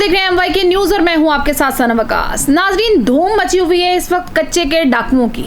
देख रहे हैं MYK न्यूज और मैं हूं आपके साथ सनम वकास। नाजरीन, धूम मची हुई है इस वक्त कच्चे के डाकुओं की।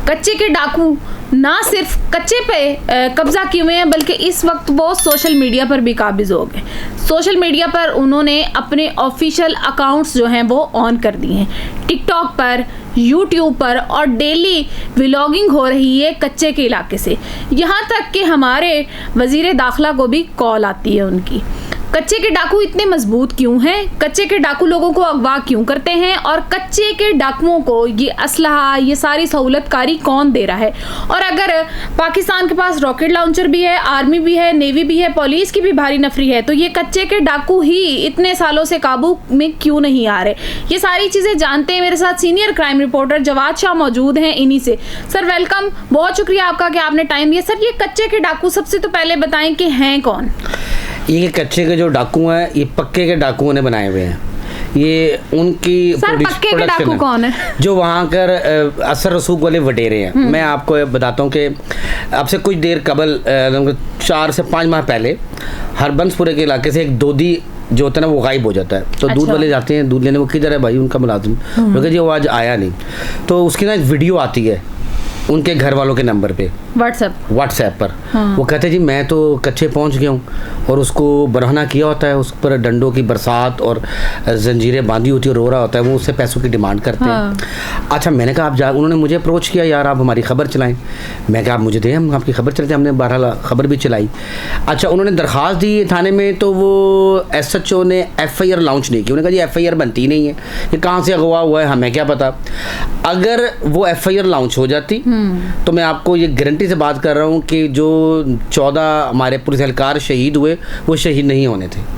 कच्चे के डाकू ना सिर्फ कच्चे पे कब्जा किए हुए हैं, बल्कि इस वक्त वो सोशल मीडिया पर भी काबिज हो गए। सोशल मीडिया पर उन्होंने अपने ऑफिशियल अकाउंट्स जो हैं वो ऑन कर दिए हैं। टिकटॉक पर, यूट्यूब पर और डेली व्लॉगिंग हो रही है कच्चे के इलाके से। यहाँ तक कि हमारे वजीर दाखिला को भी कॉल आती है उनकी। कच्चे के डाकू इतने मजबूत क्यों हैं? कच्चे के डाकू लोगों को अगवा क्यों करते हैं? और कच्चे के डाकुओं को ये असलहा, ये सारी सहूलतकारी कौन दे रहा है? और अगर पाकिस्तान के पास रॉकेट लॉन्चर भी है, आर्मी भी है, नेवी भी है, पुलिस की भी भारी नफरी है, तो ये कच्चे के डाकू ही इतने सालों से काबू में क्यों नहीं आ रहे? ये सारी चीज़ें जानते हैं। मेरे साथ senior crime reporter Jawad Shah मौजूद हैं इन्हीं से। सर वेलकम, बहुत शुक्रिया आपका कि आपने टाइम दिया। सर, ये कच्चे के डाकू सबसे तो पहले बताएं कि हैं कौन? ये कच्चे के जो डाकू हैं ये पक्के के डाकुओं ने बनाए हुए हैं। ये उनकी पक्के के डाकू कौन है? जो वहाँ कर असर रसूख वाले वडेरे हैं। मैं आपको बताता हूँ कि अब से कुछ देर कबल 4 से 5 माह पहले हरबंसपुरे के इलाके से एक दोदी जो होता है ना वो गायब हो जाता है। तो दूध वाले जाते हैं दूध लेने, वो किधर है भाई उनका मुलाजिम, क्योंकि जी वो आज आया नहीं। तो उसकी ना एक वीडियो आती है उनके घर वालों के नंबर पे व्हाट्सएप पर। वो कहते जी मैं तो कच्चे पहुंच गया हूँ, और उसको बरहना किया होता है, उस पर डंडों की बरसात और जंजीरें बांधी होती है, रो रहा होता है, वो उससे पैसों की डिमांड करते हैं। अच्छा, मैंने कहा आप जा, उन्होंने मुझे अप्रोच किया, यार आप हमारी खबर चलाएं। मैं कहा आप मुझे दें, हम आपकी खबर चलाते हैं। हमने 12 खबर भी चलाई। अच्छा, उन्होंने दरख्वास्त दी थाने में, तो वो SHO ने FIR लॉन्च नहीं की। उन्होंने कहा जी FIR बनती नहीं है, ये कहाँ से अगवा हुआ है हमें क्या पता। अगर वो FIR लॉन्च हो जाती तो मैं आपको ये गारंटी से बात कर रहा हूँ कि जो 14 हमारे पुलिस एहलकार शहीद हुए वो शहीद नहीं होने थे।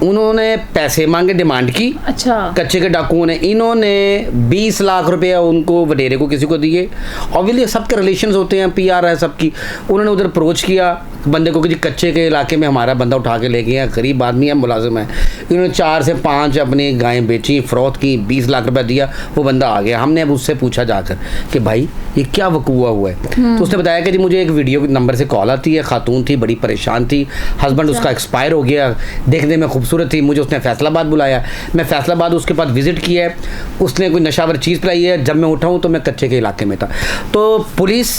उन्होंने पैसे मांगे, डिमांड की। अच्छा। कच्चे के डाकुओं ने, इन्होंने 20 लाख रुपया उनको वडेरे को किसी को दिए। ऑब्वियसली सबके रिलेशंस होते हैं, PR है सबकी। उन्होंने उधर अप्रोच किया बंदे को कि जी कच्चे के इलाके में हमारा बंदा उठा के ले गया, गरीब आदमी है, मुलाजिम है। इन्होंने 4 से 5 अपनी गायें बेची, फ़रोख्त की, 20 लाख रुपया दिया, वो बंदा आ गया। हमने अब उससे पूछा जाकर कि भाई ये क्या वकूआ हुआ है? तो उसने बताया कि जी मुझे एक वीडियो नंबर से कॉल आती है, खातून थी, बड़ी परेशान थी, हस्बैंड उसका एक्सपायर हो गया, देखने में खूबसूरत थी, मुझे उसने फैसलाबाद बुलाया, मैं फैसलाबाद उसके पास विजिट किया है, उसने कोई नशावर चीज़ पिलाई है, जब मैं उठाऊँ तो मैं कच्चे के इलाके में था। तो पुलिस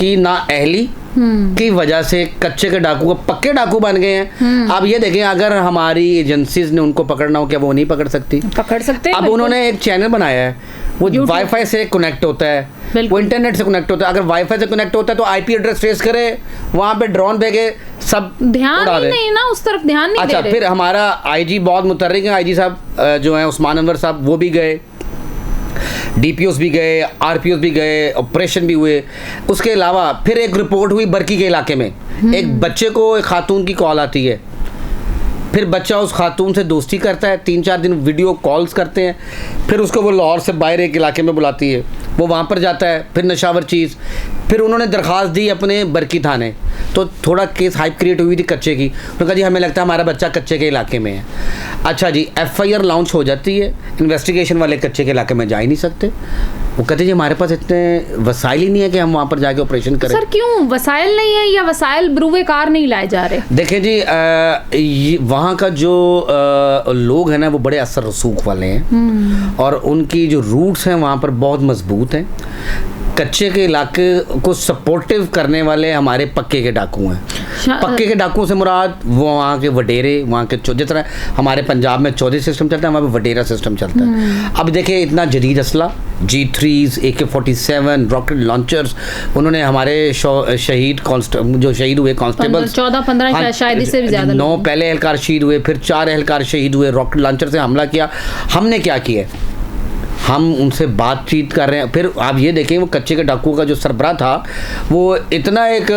की नाअहली की वजह से कच्चे के डाकू को पक्के डाकू बन गए हैं। अब ये देखें, अगर हमारी एजेंसीज ने उनको पकड़ना हो, क्या वो नहीं पकड़ सकती? पकड़ सकते हैं। अब उन्होंने एक चैनल बनाया है, वो वाईफाई से कनेक्ट होता है, वो इंटरनेट से कनेक्ट होता है। अगर वाईफाई से कनेक्ट होता है तो IP एड्रेस ट्रेस करे, वहाँ पे ड्रोन भेजे, सब ध्यान नहीं ना उस तरफ, ध्यान नहीं दे रहे। अच्छा, फिर हमारा IG बहुत मुतर्रिक है, IG साहब जो है उस्मान अनवर साहब, वो भी गए, DPOs भी गए, RPOs भी गए, ऑपरेशन भी हुए। उसके अलावा फिर एक रिपोर्ट हुई बरकी के इलाके में, एक बच्चे को एक खातून की कॉल आती है, फिर बच्चा उस खातून से दोस्ती करता है, 3-4 दिन वीडियो कॉल्स करते हैं, फिर उसको वो लाहौर से बाहर एक इलाके में बुलाती है, वो वहाँ पर जाता है, फिर नशावर चीज़। फिर उन्होंने दरख्वास्त दी अपने बरकी थाने, तो थोड़ा केस हाइप क्रिएट हुई थी कच्चे की। उन्होंने कहा जी हमें लगता है हमारा बच्चा कच्चे के इलाके में है। अच्छा जी, FIR लॉन्च हो जाती है, इन्वेस्टिगेशन वाले कच्चे के इलाके में जा ही नहीं सकते। वो कहते जी हमारे पास इतने वसाइल ही नहीं है कि हम वहाँ पर जाके ऑपरेशन करें। सर क्यों वसाइल नहीं है, या वसाइल बरूए कार नहीं लाए जा रहे? देखें जी, वहाँ का जो लोग हैं ना वो बड़े असर रसूख वाले हैं, और उनकी जो रूट्स हैं वहाँ पर बहुत मजबूत हैं। कच्चे के इलाके को सपोर्टिव करने वाले हमारे पक्के के डाकू हैं। पक्के के डाकुओं से मुराद वो वहाँ के वडेरे, वहाँ के जिस तरह हमारे पंजाब में चौधरी सिस्टम चलता है, वहाँ पे वडेरा सिस्टम चलता है। अब देखिए इतना जदीद असला, G3s, AK-47, रॉकेट लॉन्चर्स, उन्होंने हमारे शहीद जो शहीद हुए कांस्टेबल 14-15 शायद इससे भी ज़्यादा 9 पहले एहलकार शहीद हुए, फिर 4 एहलकार शहीद हुए, रॉकेट लॉन्चर से हमला किया। हमने क्या किया? हम उनसे बातचीत कर रहे हैं। फिर आप ये देखें, वो कच्चे के डाकू का जो सरबराह था वो इतना एक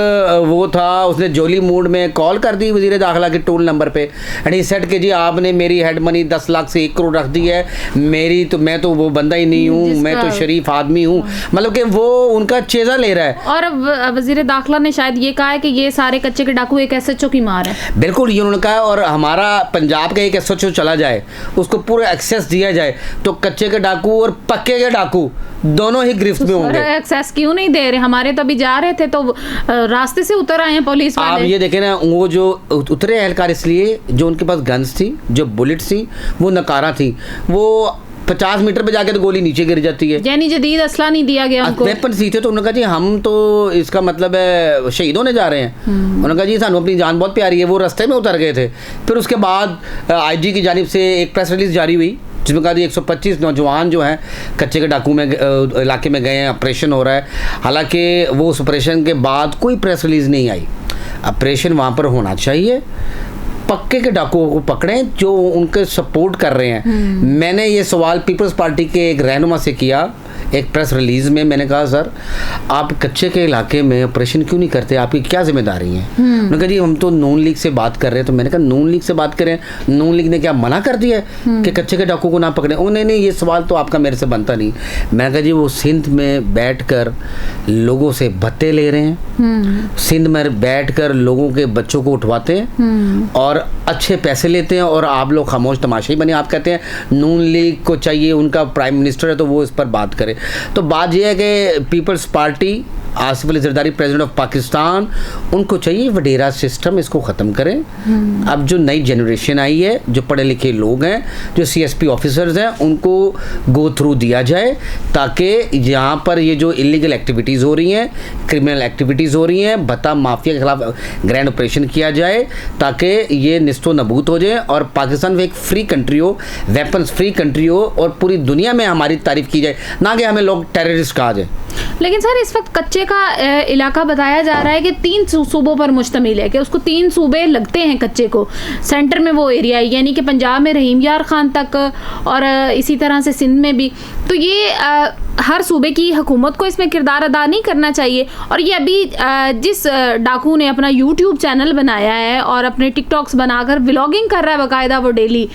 वो था, उसने जोली मूड में कॉल कर दी वजीर दाखिला के टोल नंबर पे, एंड ही सेड कि जी आपने मेरी हेड मनी 10 लाख से 1 करोड़ रख दी है, मेरी तो मैं तो वो बंदा ही नहीं हूँ, मैं तो शरीफ आदमी हूँ। मतलब कि वो उनका चेज़ा ले रहा है। और वजीर दाखिला ने शायद ये कहा है कि ये सारे कच्चे के डाकू एक SHO की मार है। बिल्कुल, ये उन्होंने कहा। और हमारा पंजाब का एक SHO चला जाए, उसको पूरा एक्सेस दिया जाए, तो कच्चे के डाकू और पक्के के डाकू दोनों ही गिरफ्त में होंगे। एक्सेस क्यों नहीं दे रहे? हमारे तो अभी जा रहे थे तो रास्ते से उतर आए हैं पुलिस वाले। आप ये देखें ना, वो जो उतरे एहलकार इसलिए जो उनके पास गन्स थी, जो बुलेट्स थी, वो नकारा थी, वो 50 मीटर पे जाके तो गोली नीचे गिर जाती है। यानी जदीद असला नहीं दिया गया उनको। वेपन सी थे तो उन्होंने कहा जी हम तो इसका मतलब है शहीद होने जा रहे हैं। उन्होंने कहा जी सानू अपनी जान बहुत प्यारी है। वो रास्ते में उतर गए थे। फिर उसके बाद आईजी की जानिब से एक प्रेस रिलीज जारी हुई जिसमें कहा 125 नौजवान जो हैं कच्चे के डाकू में इलाके में गए हैं, ऑपरेशन हो रहा है। हालांकि वो उस ऑपरेशन के बाद कोई प्रेस रिलीज़ नहीं आई। ऑपरेशन वहाँ पर होना चाहिए, पक्के के डाकुओं को पकड़ें जो उनके सपोर्ट कर रहे हैं। मैंने ये सवाल पीपल्स पार्टी के एक रहनुमा से किया एक प्रेस रिलीज में। मैंने कहा सर आप कच्चे के इलाके में ऑपरेशन क्यों नहीं करते, आपकी क्या जिम्मेदारी है? उन्होंने कहा जी हम तो नून लीग से बात कर रहे हैं। तो मैंने कहा नून लीग से बात करें, नून लीग ने क्या मना कर दिया है कि कच्चे के डाकू को ना पकड़ें? नहीं ये सवाल तो आपका मेरे से बनता नहीं। मैंने कहा जी वो सिंध में बैठ कर लोगों से भत्ते ले रहे हैं, सिंध में बैठ कर लोगों के बच्चों को उठवाते हैं और अच्छे पैसे लेते हैं और आप लोग खामोश तमाशाई बने। आप कहते हैं नून लीग को चाहिए, उनका प्राइम मिनिस्टर है तो वो इस पर बात करे। तो बात यह है कि पीपल्स पार्टी, आसिफ अली जरदारी प्रेसिडेंट ऑफ पाकिस्तान, उनको चाहिए वडेरा सिस्टम इसको ख़त्म करें। अब जो नई जनरेशन आई है, जो पढ़े लिखे लोग हैं, जो CSP ऑफिसर्स हैं, उनको गो थ्रू दिया जाए ताकि यहाँ पर ये जो इलीगल एक्टिविटीज़ हो रही हैं, क्रिमिनल एक्टिविटीज़ हो रही हैं, भत्ता माफिया के खिलाफ ग्रैंड ऑपरेशन किया जाए ताकि ये निस्तो नबूत हो जाए और पाकिस्तान एक फ्री कंट्री हो, वेपन्स फ्री कंट्री हो और पूरी दुनिया में हमारी तारीफ की जाए, ना कि हमें लोग टेररिस्ट कहा जाए। लेकिन सर इस वक्त कच्चे का इलाका बताया जा रहा है कि 3 सूबों पर मुश्तमिल है, कि उसको 3 सूबे लगते हैं कच्चे को। सेंटर में वो एरिया है, यानी कि पंजाब में रहीम यार खान तक और इसी तरह से सिंध में भी। तो ये हर सूबे की हुकूमत को इसमें किरदार अदा नहीं करना चाहिए। और ये अभी जिस डाकू ने अपना YouTube चैनल बनाया है और अपने टिकटॉक्स बनाकर व्लॉगिंग कर रहा है बाकायदा वो डेली,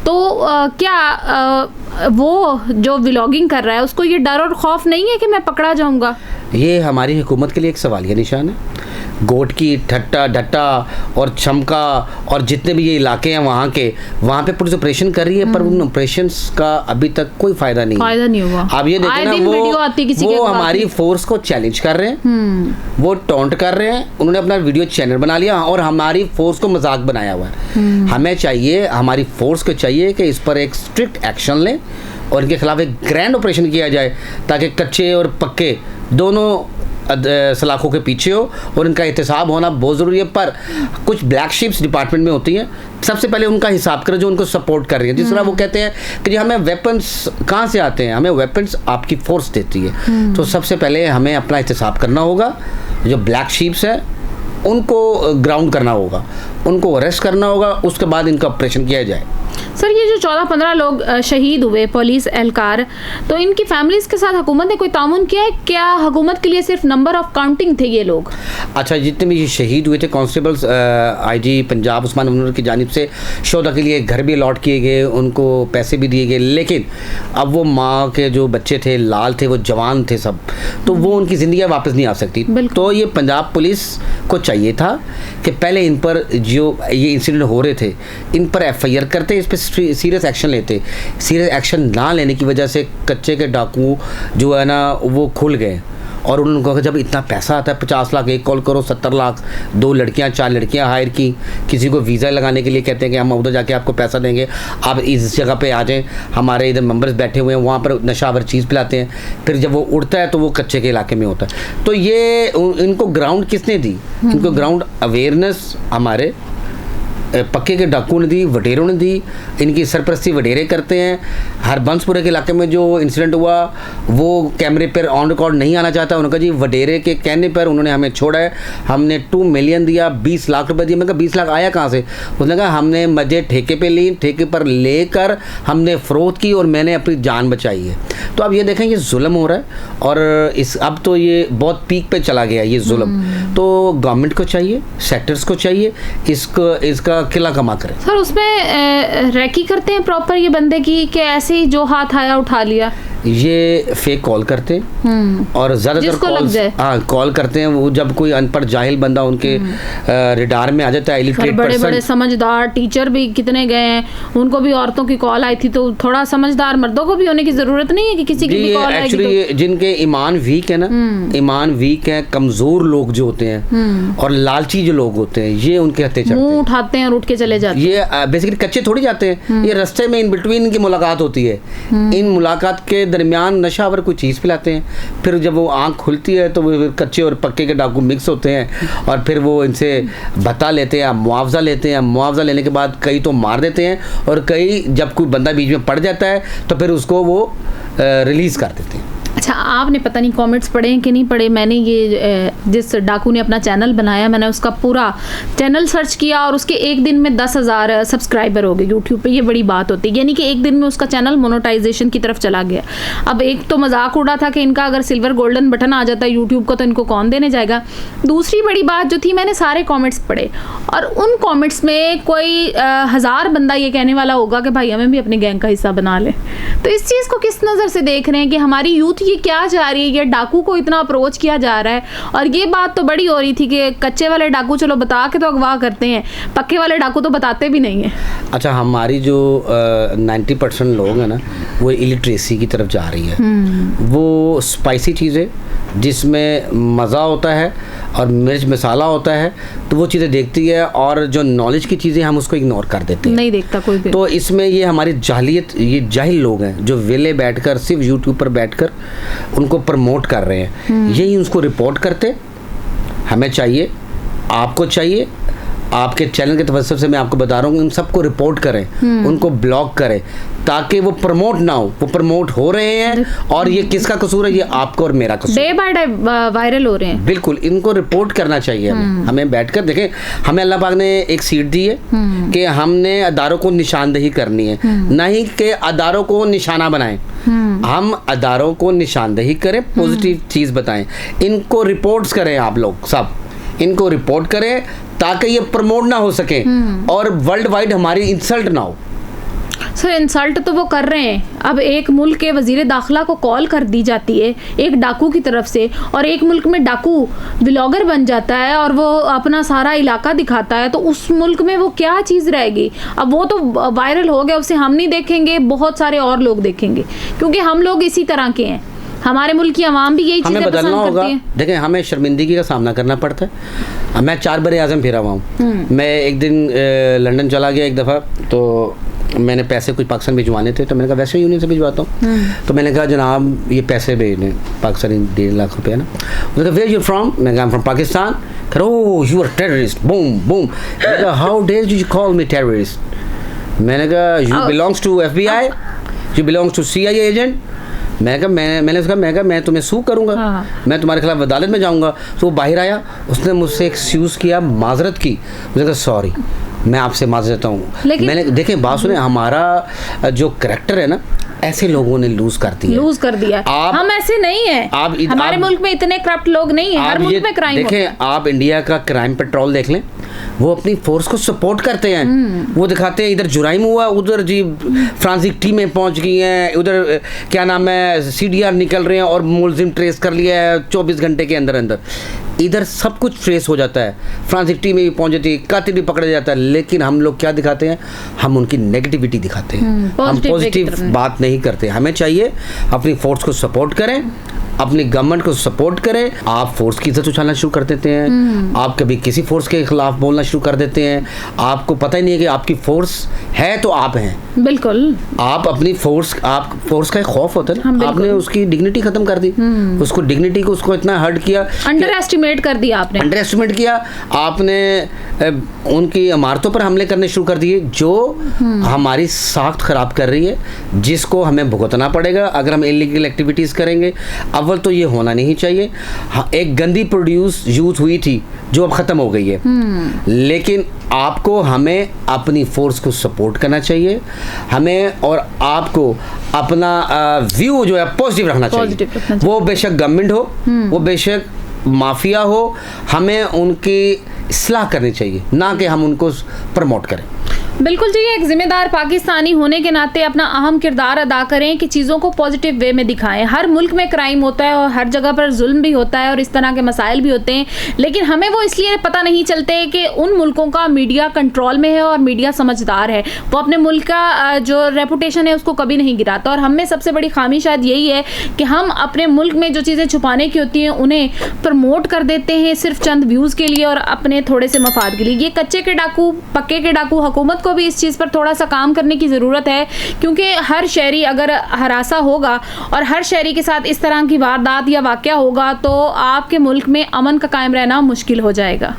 तो क्या वो जो व्लॉगिंग कर रहा है उसको ये डर और खौफ नहीं है कि मैं पकड़ा जाऊंगा? ये हमारी हुकूमत के लिए एक सवालिया निशान है। गोट की ठट्टा डट्टा और चमका और जितने भी ये इलाके हैं वहाँ पे पुलिस ऑपरेशन कर रही है, पर उन ऑपरेशन का अभी तक कोई फायदा नहीं हुआ। अब ये देखो ना, वो हमारी फोर्स को चैलेंज कर रहे हैं, वो टॉन्ट कर रहे हैं। उन्होंने अपना वीडियो चैनल बना लिया और हमारी फोर्स को मजाक बनाया हुआ है। हमें चाहिए, हमारी फोर्स को चाहिए कि इस पर एक स्ट्रिक्ट एक्शन लें और इनके खिलाफ एक ग्रैंड ऑपरेशन किया जाए ताकि कच्चे और पक्के दोनों सलाखों के पीछे हो और इनका एहतसाब होना बहुत ज़रूरी है। पर कुछ ब्लैक शिप्स डिपार्टमेंट में होती हैं, सबसे पहले उनका हिसाब करें जो उनको सपोर्ट कर रही है। जिस तरह वो कहते हैं कि जी हमें वेपन्स कहाँ से आते हैं, हमें वेपन्स आपकी फोर्स देती है। तो सबसे पहले हमें अपना एहतसाब करना होगा, जो ब्लैक शिप्स हैं उनको ग्राउंड करना होगा, उनको अरेस्ट करना होगा, उसके बाद इनका ऑपरेशन किया जाए। सर ये जो 14-15 लोग शहीद हुए पुलिस एहलकार, तो इनकी फैमिलीज के साथ हुकूमत ने कोई तामुन किया है? क्या हुकूमत के लिए सिर्फ नंबर ऑफ काउंटिंग थे ये लोग? अच्छा, जितने भी शहीद हुए थे कांस्टेबल्स, IG पंजाब उस्मान मुनव्वर की जानिब से शोधा के लिए घर भी अलॉट किए गए, उनको पैसे भी दिए गए। लेकिन अब वो माँ के जो बच्चे थे, लाल थे, वो जवान थे सब, तो वो उनकी ज़िंदगी वापस नहीं आ सकती। तो ये पंजाब पुलिस को चाहिए था कि पहले इन पर जो ये इंसिडेंट हो रहे थे इन पर FIR करते, इस पर सीरियस एक्शन लेते। सीरियस एक्शन ना लेने की वजह से कच्चे के डाकू जो है ना वो खुल गए और उन्होंने कहा जब इतना पैसा आता है 50 लाख एक कॉल करो, 70 लाख 2 लड़कियां 4 लड़कियां हायर की, किसी को वीज़ा लगाने के लिए कहते हैं कि हम उधर जाके आपको पैसा देंगे, आप इस जगह पे आ जाएं, हमारे इधर मेंबर्स बैठे हुए हैं, वहाँ पर नशावर चीज़ पिलाते हैं। फिर जब वो उड़ता है तो वो कच्चे के इलाके में होता है। तो ये इनको ग्राउंड किसने दी? इनको ग्राउंड अवेयरनेस हमारे पक्के के डाकू ने दी, वडेरों ने दी। इनकी सरपरस्ती वडेरे करते हैं। हरबंसपुरे के इलाके में जो इंसिडेंट हुआ वो कैमरे पर ऑन रिकॉर्ड नहीं आना चाहता। उन्होंने कहा जी वडेरे के कहने पर उन्होंने हमें छोड़ा है, हमने 2 मिलियन दिया, 20 लाख रुपए दिए। मैं कहा 20 लाख आया कहाँ से? उसने कहा हमने मजे ठेके पे ली, ठेके पर लेकर हमने फ़रोख्त की और मैंने अपनी जान बचाई है। तो अब ये देखें ये जुल्म हो रहा है और अब तो ये बहुत पीक पे चला गया ये जुल्म। तो गवर्नमेंट को चाहिए, सेक्टर्स को चाहिए इसका किला कमा करें। सर उसमें रैकी करते हैं प्रॉपर ये बंदे की कि ऐसे ही जो हाथ आया उठा लिया? ये फेक कॉल करते हैं और जिसको लग जाए। हाँ कॉल करते हैं। वो जब कोई अनपढ़ जाहिल बंदा उनके रिडार में आ जाता है, इलिटरेट बड़े बड़े समझदार टीचर भी कितने गए हैं, उनको भी औरतों की कॉल आई थी, तो थोड़ा समझदार मर्दों को भी होने की जरूरत नहीं है कि किसी की भी कॉल आएगी। एक्चुअली जिनके ईमान वीक है ना, ईमान वीक है, कमजोर लोग जो होते हैं और लालची जो लोग होते हैं, ये उनके हत्थे चढ़ते हैं, मुंह उठाते हैं और उठ के चले जाते हैं। ये बेसिकली कच्चे थोड़ी जाते हैं, ये रास्ते में इन बिटवीन इनकी मुलाकात होती है। इन मुलाकात के दरमियान नशावर कोई चीज़ पिलाते हैं, फिर जब वो आंख खुलती है तो वो कच्चे और पक्के के डाकू मिक्स होते हैं और फिर वो इनसे भत्ता लेते हैं, मुआवजा लेते हैं। मुआवजा लेने के बाद कई तो मार देते हैं और कई जब कोई बंदा बीच में पड़ जाता है तो फिर उसको वो रिलीज़ कर देते हैं। अच्छा, आपने पता नहीं कमेंट्स पढ़े हैं कि नहीं पढ़े। मैंने ये जिस डाकू ने अपना चैनल बनाया, मैंने उसका पूरा चैनल सर्च किया और उसके एक दिन में 10,000 सब्सक्राइबर हो गए यूट्यूब पे। ये बड़ी बात होती है, यानी कि एक दिन में उसका चैनल मोनेटाइजेशन की तरफ चला गया। अब एक तो मजाक उड़ा था कि इनका अगर सिल्वर गोल्डन बटन आ जाता है यूट्यूब का तो इनको कौन देने जाएगा। दूसरी बड़ी बात जो थी, मैंने सारे कॉमेंट्स पढ़े और उन कॉमेंट्स में कोई 1000 बंदा ये कहने वाला होगा कि भाई हमें भी अपने गैंग का हिस्सा बना ले। तो इस चीज़ को किस नज़र से देख रहे हैं कि हमारी यूथ ये क्या जा रही है, ये डाकू को इतना अप्रोच किया जा रहा है। और ये बात तो बड़ी हो रही थी कि कच्चे वाले डाकू चलो बता के तो अगवा करते हैं, पक्के वाले डाकू तो बताते भी नहीं है। अच्छा, हमारी जो 90% लोग हैं ना, वो इलिटरेसी की तरफ जा रही है। वो स्पाइसी चीज़ें जिसमें मज़ा होता है और मिर्च मसाला होता है तो वो चीज़ें देखती है, और जो नॉलेज की चीज़ें हम उसको इग्नोर कर देते हैं, नहीं देखता कोई भी। तो इसमें ये हमारी जाहिलियत, ये जाहिल लोग हैं जो वेले बैठकर सिर्फ यूट्यूब पर बैठकर उनको प्रमोट कर रहे हैं। यही उसको रिपोर्ट करते। हमें चाहिए, आपको चाहिए, आपके चैनल के तवज्जुह से मैं आपको बता रहा हूँ, उन सबको रिपोर्ट करें, उनको ब्लॉक करें ताकि वो प्रमोट ना हो। वो प्रमोट हो रहे हैं और ये किसका कसूर है? ये आपका और मेरा कसूर। डे बाय डे वायरल हो रहे हैं। बिल्कुल, इनको रिपोर्ट करना चाहिए। हमें बैठकर देखें, हमें अल्लाह पाक ने एक सीट दी है कि हमने अदारों को निशानदेही करनी है, नहीं कि अदारों को निशाना बनाएं। हम अदारों को निशानदेही करें, पॉजिटिव चीज़ बताएं, इनको रिपोर्ट्स करें। आप लोग सब इनको रिपोर्ट करें ताकि ये प्रमोट ना हो सके और वर्ल्ड वाइड हमारी इंसल्ट ना हो। सर, इंसल्ट तो वो कर रहे हैं। अब एक मुल्क के वजीर दाखिला को कॉल कर दी जाती है एक डाकू की तरफ से, और एक मुल्क में डाकू व्लॉगर बन जाता है और वो अपना सारा इलाका दिखाता है, तो उस मुल्क में वो क्या चीज़ रहेगी? अब वो तो वायरल हो गया, उसे हम नहीं देखेंगे, बहुत सारे और लोग देखेंगे, क्योंकि हम लोग इसी तरह के हैं। हमारे मुल्क की आवाम भी यही चीज़ें पसंद करती है। देखें, हमें शर्मिंदगी का सामना करना पड़ता है। मैं 4 बार आज़म फिरा हुआ हूँ। मैं एक दिन लंदन चला गया एक दफ़ा, तो मैंने पैसे कुछ पाकिस्तान भिजवाने थे, तो मैंने कहा वेस्टर्न यूनियन से भिजवाता हूँ। तो मैंने कहा जनाब ये पैसे भेजने पाकिस्तानी 1.5 लाख रुपये ना। उसने कहा वेयर यू फ्रॉम? मैं कहा फ्रॉम पाकिस्तान। कहो you are terrorist, boom boom. मैंने कहा how dare you call me terrorist? मैंने कहा you belongs to FBI, you belongs to CIA agent. मैंने उसका मैं तुम्हें सू करूँगा, मैं तुम्हारे खिलाफ अदालत में जाऊँगा। तो वो बाहर आया, उसने मुझसे एक्सक्यूज़ किया, माजरत की। उसने कहा सॉरी, मैं आपसे माजरत हूँ। मैंने देखें, बात सुने, हमारा जो करैक्टर है ना, ऐसे लोगों ने लूज कर दिया। हम ऐसे नहीं हैं। हमारे मुल्क में इतने करप्ट लोग नहीं हैं। हर मुल्क में क्राइम होता है। देखें, आप इंडिया का क्राइम पेट्रोल देख लें, वो अपनी फोर्स को सपोर्ट करते हैं। वो दिखाते हैं इधर जुराइम हुआ, उधर जी फ्रांसिक टीमें पहुंच गई हैं, उधर क्या नाम है CDR निकल रहे हैं और मुलजिम ट्रेस कर लिया है 24 घंटे के अंदर अंदर। इधर सब कुछ ट्रेस हो जाता है, फ्रांसिक टीमें भी पहुंच जाती है, कातिल भी पकड़ा जाता है। लेकिन हम लोग क्या दिखाते हैं? हम उनकी नेगेटिविटी दिखाते हैं, हम पॉजिटिव बात नहीं करते। हमें चाहिए अपनी फोर्स को सपोर्ट करें, अपनी गवर्नमेंट को सपोर्ट करें। आप फोर्स की इज्जत उछालना शुरू कर देते हैं, आप कभी किसी फोर्स के खिलाफ बोलना शुरू कर देते हैं। आपको पता ही नहीं है कि आपकी फोर्स है तो आप हैं। बिल्कुल, आप अपनी फोर्स का एक खौफ होता है ना, आपने उसकी डिग्निटी खत्म कर दी, उसको डिग्निटी को उसको इतना हर्ट किया, अंडर एस्टिमेट कर दिया आपने, अंडर एस्टिमेट किया आपने, उनकी इमारतों पर हमले करने शुरू कर दिए, जो हमारी साख्त खराब कर रही है, जिसको हमें भुगतना पड़ेगा अगर हम इलीगल एक्टिविटीज़ करेंगे। अव्वल तो ये होना नहीं चाहिए। एक गंदी प्रोड्यूस यूथ हुई थी जो अब ख़त्म हो गई है, लेकिन आपको हमें अपनी फोर्स को सपोर्ट करना चाहिए, हमें और आपको अपना व्यू जो है पॉजिटिव रखना चाहिए। वो बेशक गवर्नमेंट हो, वो बेशक माफिया हो, हमें उनकी इस्लाह करनी चाहिए, ना कि हम उनको प्रमोट करें। बिल्कुल जी, एक जिम्मेदार पाकिस्तानी होने के नाते अपना अहम किरदार अदा करें कि चीज़ों को पॉजिटिव वे में दिखाएं। हर मुल्क में क्राइम होता है और हर जगह पर जुल्म भी होता है और इस तरह के मसाइल भी होते हैं, लेकिन हमें वो इसलिए पता नहीं चलते कि उन मुल्कों का मीडिया कंट्रोल में है और मीडिया समझदार है। वो अपने मुल्क का जो रेपुटेशन है उसको कभी नहीं गिराता। और हमें सबसे बड़ी खामी शायद यही है कि हम अपने मुल्क में जो चीज़ें छुपाने की होती हैं उन्हें प्रमोट कर देते हैं सिर्फ चंद व्यूज़ के लिए और अपने थोड़े से मफाद के लिए। ये कच्चे के डाकू, पक्के के डाकू, हुकूमत को भी इस चीज़ पर थोड़ा सा काम करने की ज़रूरत है, क्योंकि हर शहरी अगर हरासा होगा और हर शहरी के साथ इस तरह की वारदात या वाक़या होगा तो आपके मुल्क में अमन का कायम रहना मुश्किल हो जाएगा।